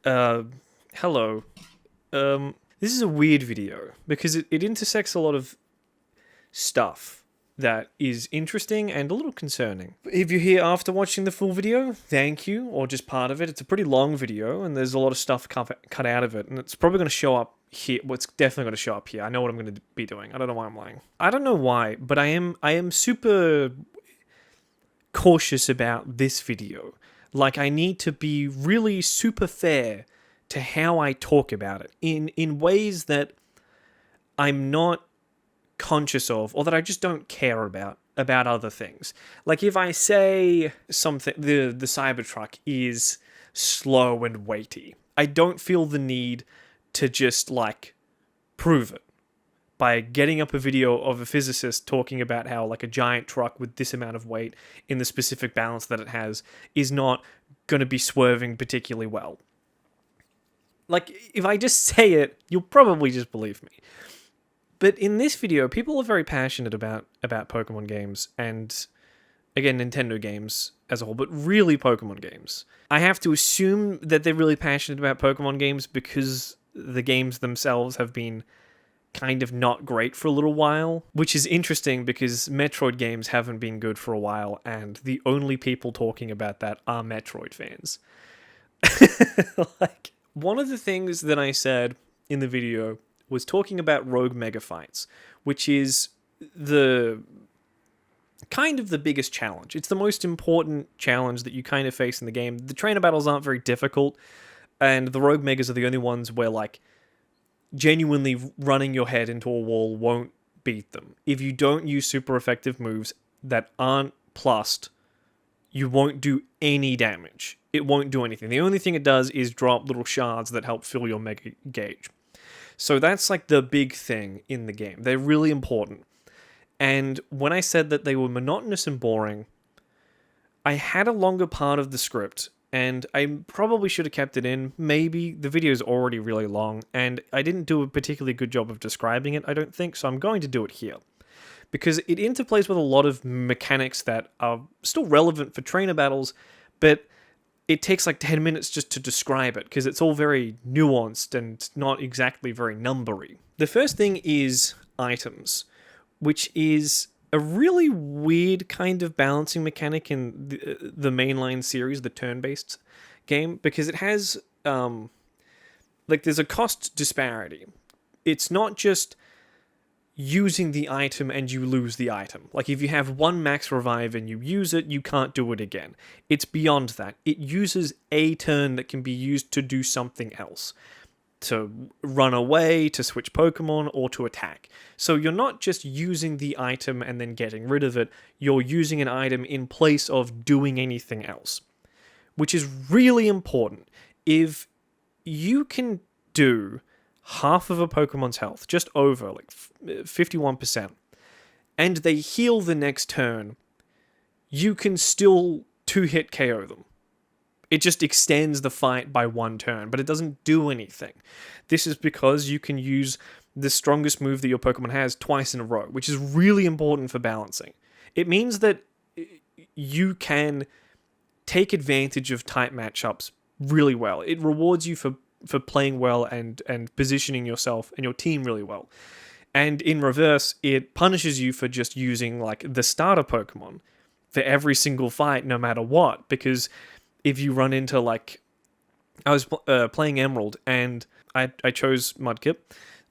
Uh, Hello. This is a weird video because it intersects a lot of stuff that is interesting and a little concerning. If you're here after watching the full video, thank you, or just part of it. It's a pretty long video and there's a lot of stuff cut out of it, and it's probably going to show up here. Well, it's definitely going to show up here. I know what I'm going to be doing. I don't know why I'm lying. I don't know why, but I am super cautious about this video. Like, I need to be really super fair to how I talk about it in ways that I'm not conscious of, or that I just don't care about other things. Like, if I say something, the Cybertruck is slow and weighty, I don't feel the need to just like prove it by getting up a video of a physicist talking about how like a giant truck with this amount of weight in the specific balance that it has is not going to be swerving particularly well. Like, if I just say it, you'll probably just believe me. But in this video, people are very passionate about Pokemon games and, again, Nintendo games as a whole, but really Pokemon games. I have to assume that they're really passionate about Pokemon games because the games themselves have been kind of not great for a little while, which is interesting because Metroid games haven't been good for a while, and the only people talking about that are Metroid fans. Like, one of the things that I said in the video was talking about rogue mega fights, which is the kind of the biggest challenge. It's the most important challenge that you kind of face in the game. The trainer battles aren't very difficult, and the rogue megas are the only ones where, like, genuinely running your head into a wall won't beat them. If you don't use super effective moves that aren't plussed, you won't do any damage. It won't do anything. The only thing it does is drop little shards that help fill your mega gauge. So that's like the big thing in the game. They're really important. And when I said that they were monotonous and boring, I had a longer part of the script, and I probably should have kept it in. Maybe the video is already really long, and I didn't do a particularly good job of describing it, I don't think, so I'm going to do it here. Because it interplays with a lot of mechanics that are still relevant for trainer battles, but it takes like 10 minutes just to describe it, because it's all very nuanced and not exactly very numbery. The first thing is items, which is a really weird kind of balancing mechanic in the mainline series, the turn-based game, because it has, there's a cost disparity. It's not just using the item and you lose the item. Like, if you have one max revive and you use it, you can't do it again. It's beyond that. It uses a turn that can be used to do something else. To run away, to switch Pokemon, or to attack. So you're not just using the item and then getting rid of it, you're using an item in place of doing anything else. Which is really important. If you can do half of a Pokemon's health, just over, like 51%, and they heal the next turn, you can still two-hit KO them. It just extends the fight by one turn, but it doesn't do anything. This is because you can use the strongest move that your Pokemon has twice in a row, which is really important for balancing. It means that you can take advantage of type matchups really well. It rewards you for playing well and positioning yourself and your team really well. And in reverse, it punishes you for just using like the starter Pokemon for every single fight, no matter what, because if you run into, like, I was playing Emerald, and I chose Mudkip.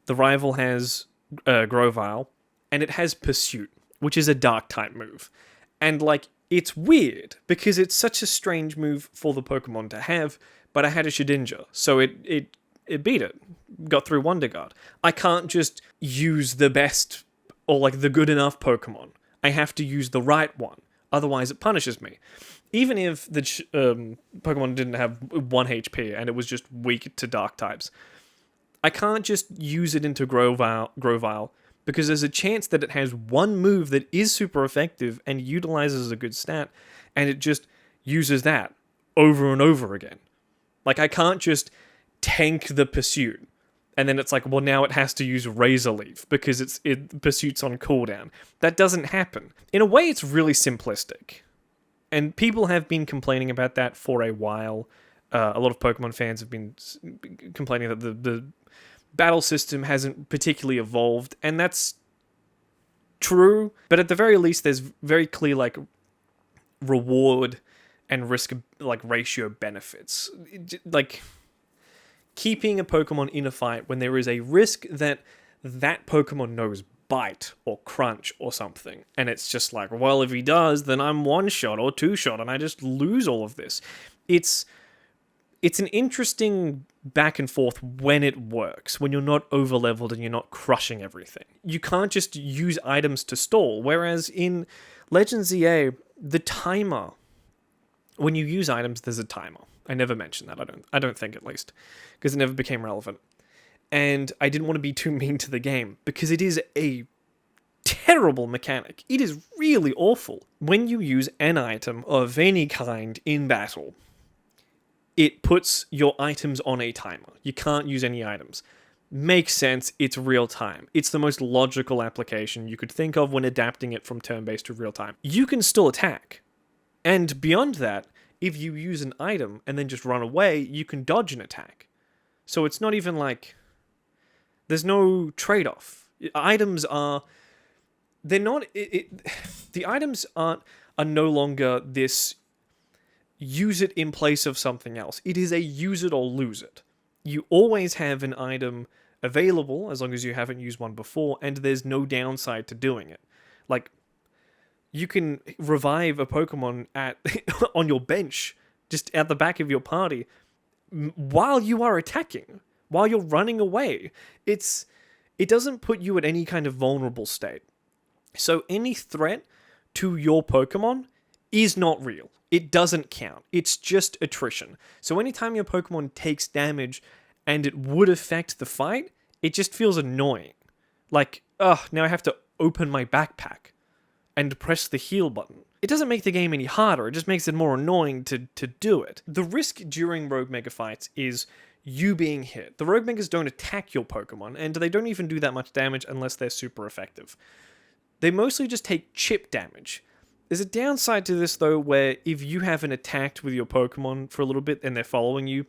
The rival has Grovyle, and it has Pursuit, which is a Dark-type move. And, like, it's weird, because it's such a strange move for the Pokemon to have, but I had a Shedinja, so it beat it. Got through Wonder Guard. I can't just use the best, or, like, the good enough Pokemon. I have to use the right one. Otherwise, it punishes me. Even if the Pokemon didn't have 1 HP and it was just weak to dark types, I can't just use it into Grovyle because there's a chance that it has one move that is super effective and utilizes a good stat, and it just uses that over and over again. Like, I can't just tank the Pursuit, and then it's like, well, now it has to use Razor Leaf because Pursuit's on cooldown. That doesn't happen. In a way, it's really simplistic. And people have been complaining about that for a while. A lot of Pokemon fans have been complaining that the battle system hasn't particularly evolved, and that's true. But at the very least, there's very clear like reward and risk like ratio benefits. Like keeping a Pokemon in a fight when there is a risk that that Pokemon knows bite or crunch or something, and it's just like, well, if he does, then I'm one shot or two shot, and I just lose all of this. It's an interesting back and forth when it works, when you're not over leveled and you're not crushing everything. You can't just use items to stall, whereas in Legends ZA, the timer, when you use items, there's a timer. I never mentioned that, I don't think, at least, because it never became relevant. And I didn't want to be too mean to the game, because it is a terrible mechanic. It is really awful. When you use an item of any kind in battle, it puts your items on a timer. You can't use any items. Makes sense, it's real time. It's the most logical application you could think of when adapting it from turn-based to real time. You can still attack. And beyond that, if you use an item and then just run away, you can dodge an attack. So it's not even like... There's no trade-off. Items are... They're not... The items are no longer this... use it in place of something else. It is a use it or lose it. You always have an item available, as long as you haven't used one before, and there's no downside to doing it. Like, you can revive a Pokemon on your bench, just at the back of your party, while you are attacking, while you're running away. It doesn't put you at any kind of vulnerable state. So any threat to your Pokemon is not real. It doesn't count. It's just attrition. So anytime your Pokemon takes damage and it would affect the fight, it just feels annoying. Like, now I have to open my backpack and press the heal button. It doesn't make the game any harder, it just makes it more annoying to do it. The risk during Rogue Mega fights is you being hit. The Rogue Megas don't attack your Pokemon, and they don't even do that much damage unless they're super effective. They mostly just take chip damage. There's a downside to this, though, where if you haven't attacked with your Pokemon for a little bit and they're following you,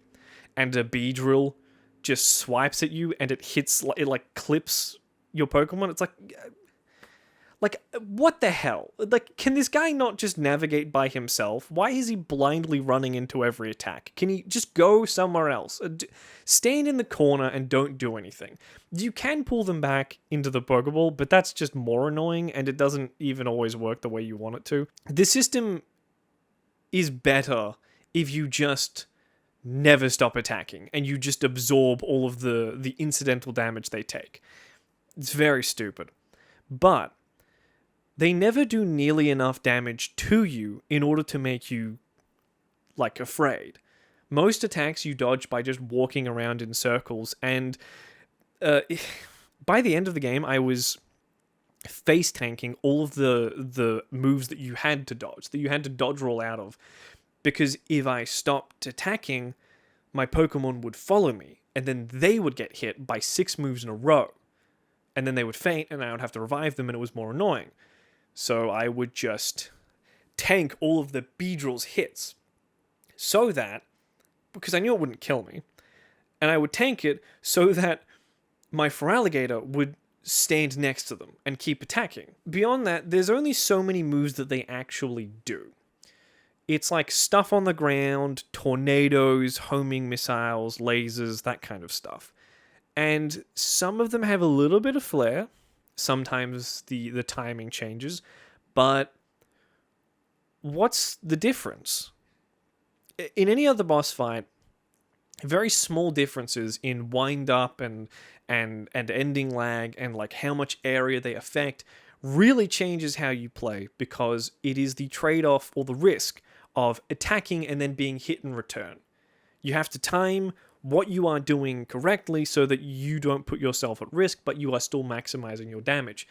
and a Beedrill just swipes at you and it hits, it like clips your Pokemon, it's like, what the hell? Like, can this guy not just navigate by himself? Why is he blindly running into every attack? Can he just go somewhere else? Stand in the corner and don't do anything. You can pull them back into the Pokeball, but that's just more annoying, and it doesn't even always work the way you want it to. The system is better if you just never stop attacking, and you just absorb all of the incidental damage they take. It's very stupid. But they never do nearly enough damage to you in order to make you, like, afraid. Most attacks you dodge by just walking around in circles, and by the end of the game, I was face tanking all of the moves that you had to dodge roll out of, because if I stopped attacking, my Pokemon would follow me, and then they would get hit by 6 moves in a row, and then they would faint, and I would have to revive them, and it was more annoying. So I would just tank all of the Beedrill's hits, so that, because I knew it wouldn't kill me, and I would tank it so that my Feraligatr would stand next to them and keep attacking. Beyond that, there's only so many moves that they actually do. It's like stuff on the ground, tornadoes, homing missiles, lasers, that kind of stuff. And some of them have a little bit of flair. Sometimes the timing changes, but what's the difference? In any other boss fight, very small differences in wind up and ending lag and like how much area they affect really changes how you play, because it is the trade-off or the risk of attacking and then being hit in return. You have to time what you are doing correctly so that you don't put yourself at risk, but you are still maximizing your damage.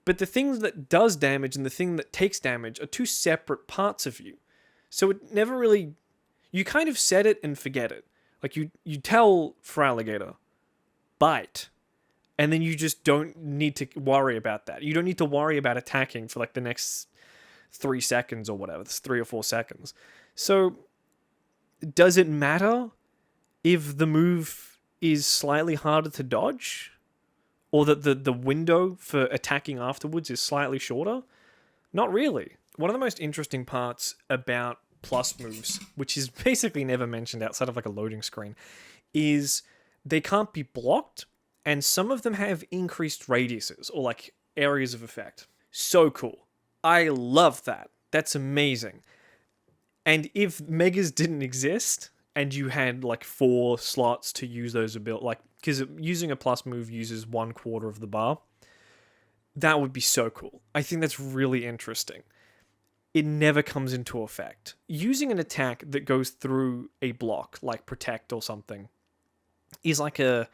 But the thing that does damage and the thing that takes damage are two separate parts of you. So it never really... You kind of set it and forget it. Like, you tell Feraligatr, bite, and then you just don't need to worry about that. You don't need to worry about attacking for, like, the next 3 seconds or whatever. It's 3 or 4 seconds. So does it matter if the move is slightly harder to dodge? Or that the window for attacking afterwards is slightly shorter? Not really. One of the most interesting parts about plus moves, which is basically never mentioned outside of like a loading screen, is they can't be blocked, and some of them have increased radiuses or like areas of effect. So cool. I love that. That's amazing. And if megas didn't exist and you had like 4 slots to use those abilities, like, because using a plus move uses 1/4 of the bar, that would be so cool. I think that's really interesting. It never comes into effect. Using an attack that goes through a block, like protect or something, is like a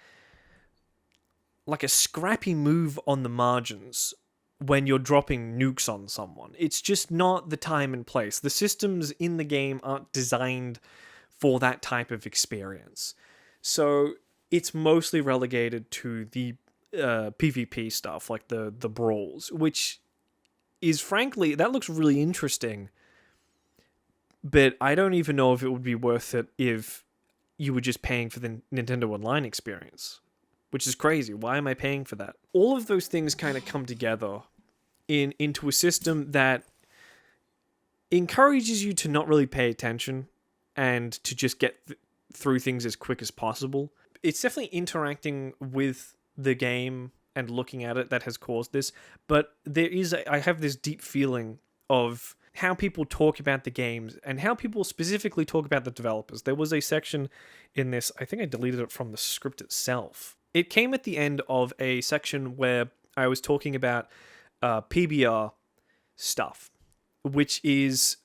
scrappy move on the margins when you're dropping nukes on someone. It's just not the time and place. The systems in the game aren't designed for that type of experience. So it's mostly relegated to the PvP stuff, like the brawls, which is frankly, that looks really interesting, but I don't even know if it would be worth it if you were just paying for the Nintendo Online experience, which is crazy. Why am I paying for that? All of those things kind of come together into a system that encourages you to not really pay attention and to just get through things as quick as possible. It's definitely interacting with the game and looking at it that has caused this, but I have this deep feeling of how people talk about the games and how people specifically talk about the developers. There was a section in this, I think I deleted it from the script itself. It came at the end of a section where I was talking about PBR stuff, which is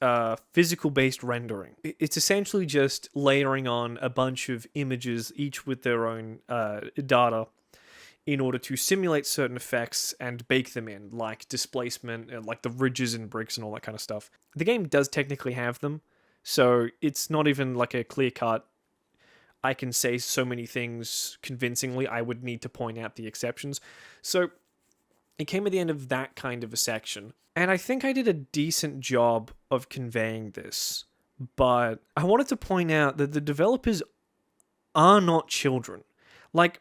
physical-based rendering. It's essentially just layering on a bunch of images, each with their own data, in order to simulate certain effects and bake them in, like displacement, and like the ridges in bricks and all that kind of stuff. The game does technically have them, so it's not even like a clear-cut, I can say so many things convincingly, I would need to point out the exceptions. So it came at the end of that kind of a section, and I think I did a decent job of conveying this, but I wanted to point out that the developers are not children. Like,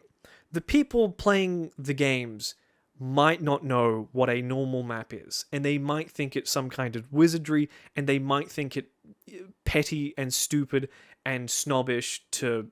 the people playing the games might not know what a normal map is, and they might think it's some kind of wizardry, and they might think it petty and stupid and snobbish to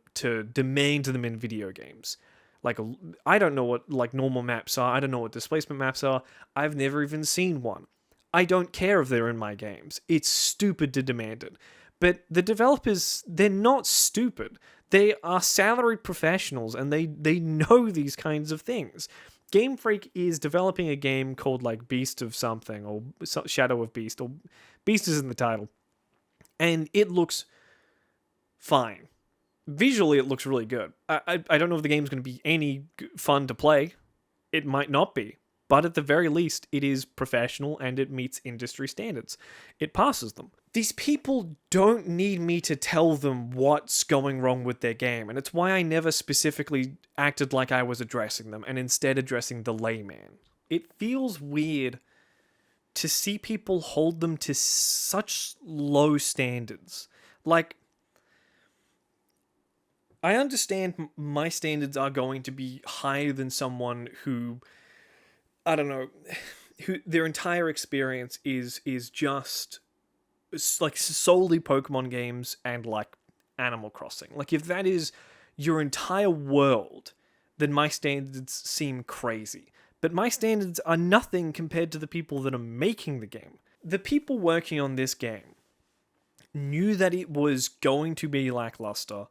demand them in video games. Like, I don't know what like normal maps are. I don't know what displacement maps are. I've never even seen one. I don't care if they're in my games. It's stupid to demand it. But the developers, they're not stupid. They are salaried professionals, and they know these kinds of things. Game Freak is developing a game called like Beast of something, or Shadow of Beast, or Beast is in the title. And it looks fine. Visually, it looks really good. I don't know if the game's going to be any fun to play. It might not be. But at the very least, it is professional and it meets industry standards. It passes them. These people don't need me to tell them what's going wrong with their game, and it's why I never specifically acted like I was addressing them and instead addressing the layman. It feels weird to see people hold them to such low standards. Like, I understand my standards are going to be higher than someone who, I don't know, who their entire experience is just like solely Pokemon games and like Animal Crossing. Like, if that is your entire world, then my standards seem crazy. But my standards are nothing compared to the people that are making the game. The people working on this game knew that it was going to be lackluster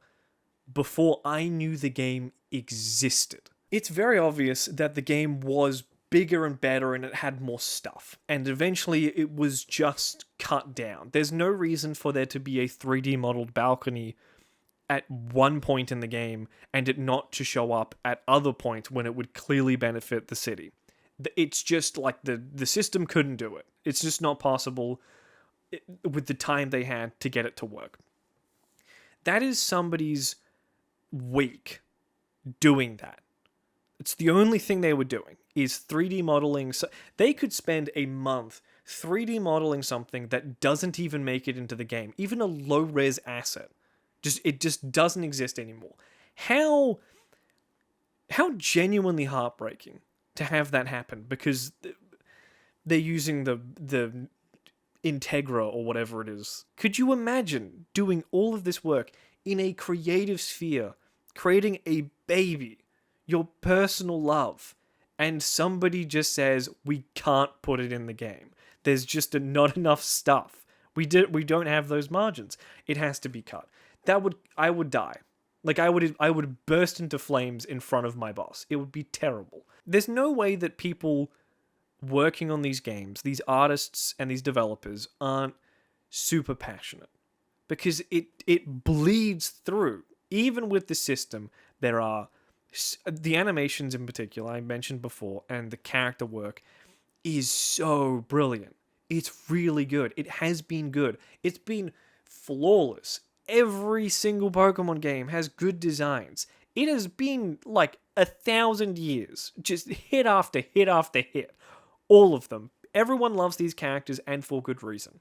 before I knew the game existed. It's very obvious that the game was bigger and better and it had more stuff, and eventually it was just cut down. There's no reason for there to be a 3D modeled balcony at one point in the game and it not to show up at other points when it would clearly benefit the city. It's just like the system couldn't do it. It's just not possible with the time they had to get it to work. That is somebody's week doing that. It's the only thing they were doing, is 3D modeling. So they could spend a month 3D modeling something that doesn't even make it into the game, even a low-res asset, It just doesn't exist anymore. How genuinely heartbreaking to have that happen, because they're using the Integra or whatever it is. Could you imagine doing all of this work in a creative sphere, creating a baby, your personal love, and somebody just says, we can't put it in the game. There's just not enough stuff. We don't have those margins. It has to be cut. I would die. Like, I would burst into flames in front of my boss. It would be terrible. There's no way that people working on these games, these artists and these developers, aren't super passionate, because it bleeds through. Even with the system, there are the animations in particular I mentioned before, and the character work is so brilliant. It's really good. It has been good. It's been flawless. Every single Pokemon game has good designs. It has been like 1,000 years, just hit after hit after hit. All of them. Everyone loves these characters, and for good reason.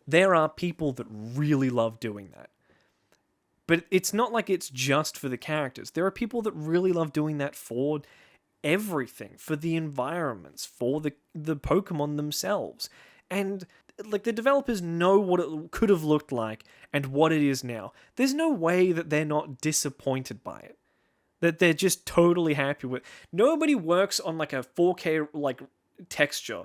There are people that really love doing that. But it's not like it's just for the characters. There are people that really love doing that for everything, for the environments, for the Pokemon themselves. And like, the developers know what it could have looked like and what it is now. There's no way that they're not disappointed by it. That they're just totally happy with. Nobody works on like a 4K like texture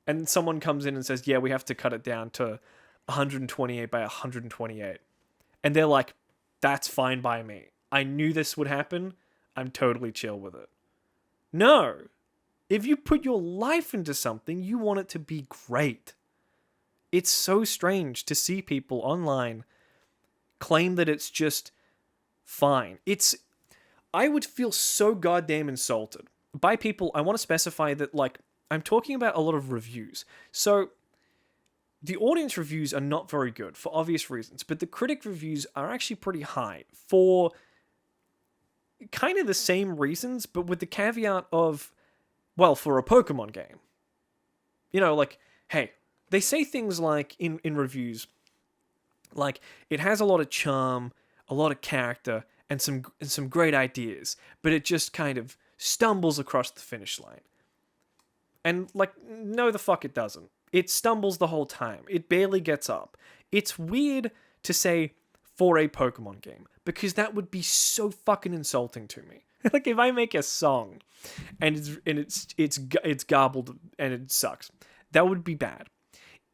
and someone comes in and says, yeah, we have to cut it down to 128 by 128. And they're like, that's fine by me. I knew this would happen. I'm totally chill with it. No. If you put your life into something, you want it to be great. It's so strange to see people online claim that it's just fine. I would feel so goddamn insulted by people. I want to specify that, like, I'm talking about a lot of reviews. So the audience reviews are not very good for obvious reasons, but the critic reviews are actually pretty high for kind of the same reasons, but with the caveat of, well, for a Pokemon game. You know, like, hey, they say things like in reviews, like, it has a lot of charm, a lot of character, and some great ideas, but it just kind of stumbles across the finish line. And, like, no the fuck it doesn't. It stumbles the whole time. It barely gets up. It's weird to say for a Pokemon game, because that would be so fucking insulting to me. Like, if I make a song and it's garbled and it sucks, that would be bad.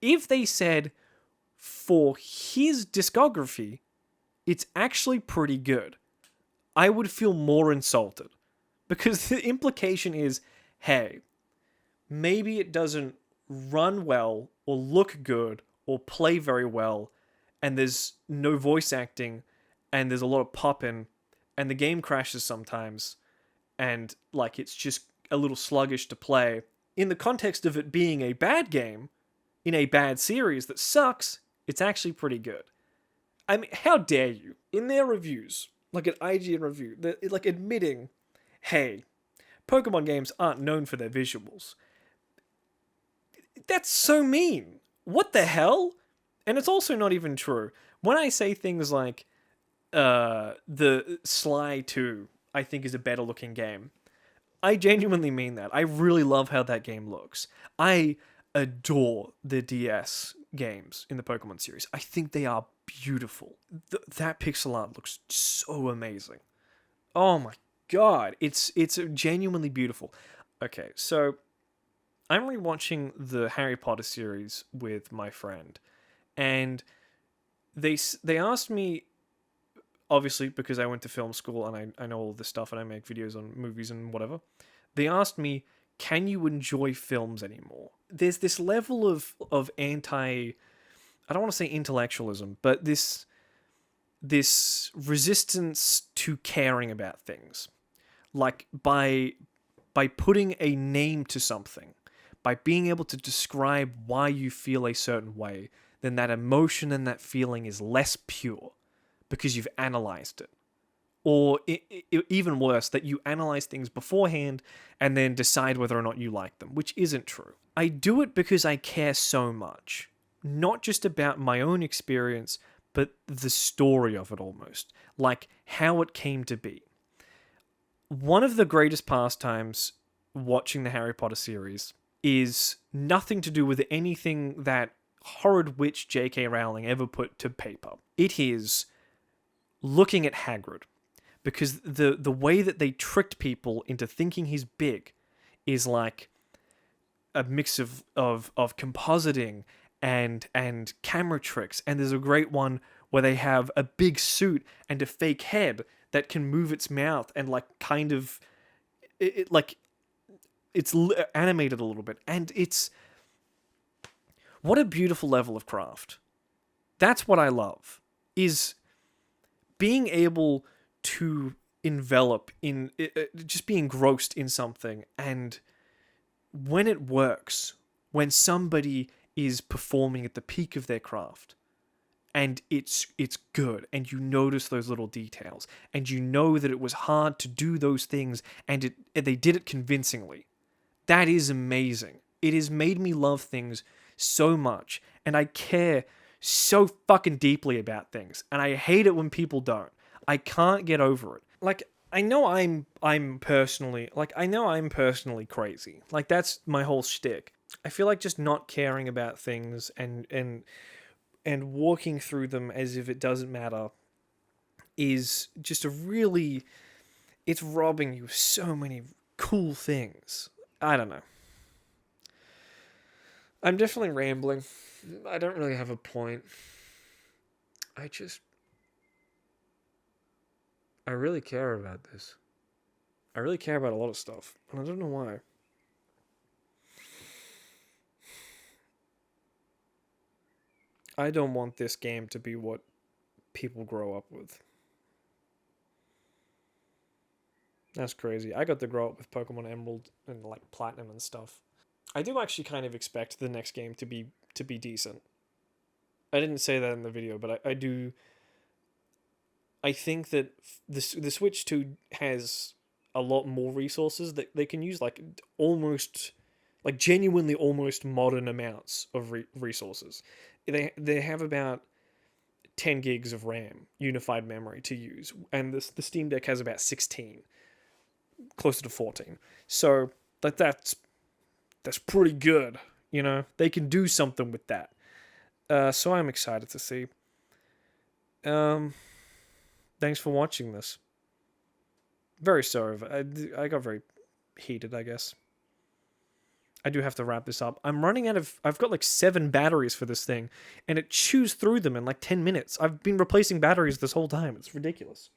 If they said for his discography, it's actually pretty good, I would feel more insulted, because the implication is, hey, maybe it doesn't run well or look good or play very well, and there's no voice acting, and there's a lot of popping, and the game crashes sometimes, and like, it's just a little sluggish to play. In the context of it being a bad game in a bad series that sucks, it's actually pretty good. I mean, how dare you? In their reviews, like an IGN review, they're like admitting, hey, Pokemon games aren't known for their visuals. That's so mean. What the hell? And it's also not even true. When I say things like, the Sly 2, I think, is a better looking game, I genuinely mean that. I really love how that game looks. I adore the DS games in the Pokemon series. I think they are beautiful. That pixel art looks so amazing. Oh my god, it's genuinely beautiful. Okay, so I'm rewatching the Harry Potter series with my friend, and they asked me, obviously because I went to film school and I know all this stuff and I make videos on movies and whatever, they asked me, can you enjoy films anymore? There's this level of I don't want to say intellectualism, but this resistance to caring about things. Like, by putting a name to something, by being able to describe why you feel a certain way, then that emotion and that feeling is less pure because you've analyzed it. Or even worse, that you analyze things beforehand and then decide whether or not you like them, which isn't true. I do it because I care so much. Not just about my own experience, but the story of it almost, like how it came to be. One of the greatest pastimes watching the Harry Potter series is nothing to do with anything that horrid witch J.K. Rowling ever put to paper. It is looking at Hagrid, because the way that they tricked people into thinking he's big is like a mix of compositing and camera tricks. And there's a great one where they have a big suit and a fake head that can move its mouth and like kind of it's animated a little bit, and it's what a beautiful level of craft. That's what I love, is being able to envelop in just be engrossed in something, and when it works, when somebody is performing at the peak of their craft, and it's good, and you notice those little details, and you know that it was hard to do those things, and they did it convincingly. That is amazing. It has made me love things so much, and I care so fucking deeply about things, and I hate it when people don't. I can't get over it. Like, I know I'm personally crazy. Like, that's my whole shtick. I feel like just not caring about things and walking through them as if it doesn't matter is just it's robbing you of so many cool things. I don't know. I'm definitely rambling. I don't really have a point. I really care about this. I really care about a lot of stuff, and I don't know why. I don't want this game to be what people grow up with. That's crazy. I got to grow up with Pokemon Emerald and like Platinum and stuff. I do actually kind of expect the next game to be decent. I didn't say that in the video, but I do. I think that the Switch 2 has a lot more resources that they can use, like almost, like genuinely almost modern amounts of resources. They have about 10 gigs of RAM, unified memory to use, and the Steam Deck has about 16, closer to 14. So like that's pretty good, you know. They can do something with that. So I'm excited to see. Thanks for watching this. Very sorry. I got very heated, I guess. I do have to wrap this up. I'm running out of... I've got like 7 batteries for this thing, and it chews through them in like 10 minutes. I've been replacing batteries this whole time. It's ridiculous.